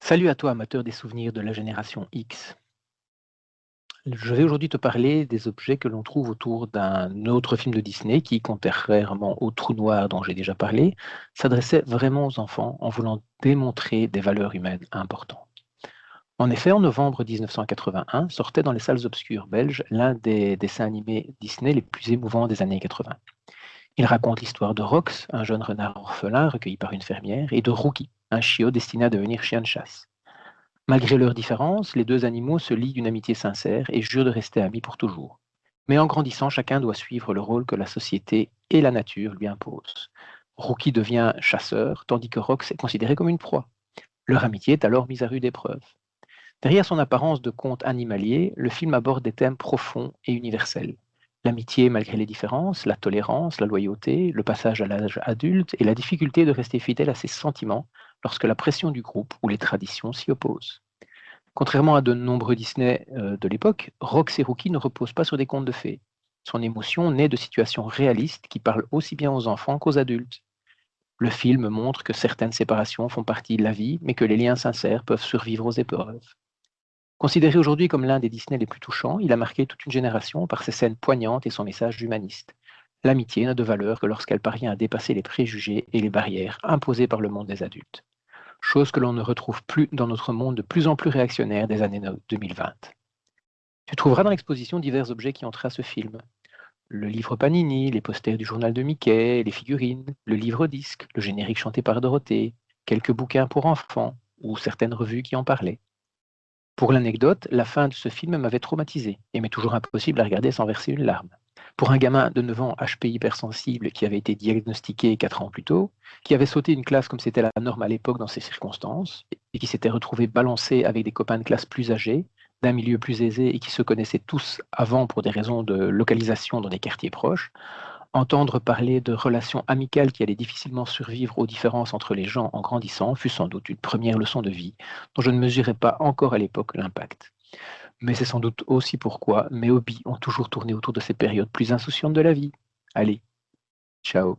Salut à toi, amateur des souvenirs de la génération X. Je vais aujourd'hui te parler des objets que l'on trouve autour d'un autre film de Disney qui, contrairement au Trou Noir dont j'ai déjà parlé, s'adressait vraiment aux enfants en voulant démontrer des valeurs humaines importantes. En effet, en novembre 1981, sortait dans les salles obscures belges l'un des dessins animés Disney les plus émouvants des années 80. Il raconte l'histoire de Rox, un jeune renard orphelin recueilli par une fermière, et de Rookie, un chiot destiné à devenir chien de chasse. Malgré leurs différences, les deux animaux se lient d'une amitié sincère et jurent de rester amis pour toujours. Mais en grandissant, chacun doit suivre le rôle que la société et la nature lui imposent. Rookie devient chasseur, tandis que Rox est considéré comme une proie. Leur amitié est alors mise à rude épreuve. Derrière son apparence de conte animalier, le film aborde des thèmes profonds et universels. L'amitié malgré les différences, la tolérance, la loyauté, le passage à l'âge adulte et la difficulté de rester fidèle à ses sentiments lorsque la pression du groupe ou les traditions s'y opposent. Contrairement à de nombreux Disney de l'époque, Rox et Rookie ne reposent pas sur des contes de fées. Son émotion naît de situations réalistes qui parlent aussi bien aux enfants qu'aux adultes. Le film montre que certaines séparations font partie de la vie, mais que les liens sincères peuvent survivre aux épreuves. Considéré aujourd'hui comme l'un des Disney les plus touchants, il a marqué toute une génération par ses scènes poignantes et son message humaniste. L'amitié n'a de valeur que lorsqu'elle parvient à dépasser les préjugés et les barrières imposées par le monde des adultes, chose que l'on ne retrouve plus dans notre monde de plus en plus réactionnaire des années 2020. Tu trouveras dans l'exposition divers objets qui ont trait à ce film. Le livre Panini, les posters du journal de Mickey, les figurines, le livre disque, le générique chanté par Dorothée, quelques bouquins pour enfants ou certaines revues qui en parlaient. Pour l'anecdote, la fin de ce film m'avait traumatisé et m'est toujours impossible à regarder sans verser une larme. Pour un gamin de 9 ans HP hypersensible qui avait été diagnostiqué 4 ans plus tôt, qui avait sauté une classe comme c'était la norme à l'époque dans ces circonstances, et qui s'était retrouvé balancé avec des copains de classe plus âgés, d'un milieu plus aisé et qui se connaissaient tous avant pour des raisons de localisation dans des quartiers proches, entendre parler de relations amicales qui allaient difficilement survivre aux différences entre les gens en grandissant fut sans doute une première leçon de vie dont je ne mesurais pas encore à l'époque l'impact. Mais c'est sans doute aussi pourquoi mes hobbies ont toujours tourné autour de ces périodes plus insouciantes de la vie. Allez, ciao.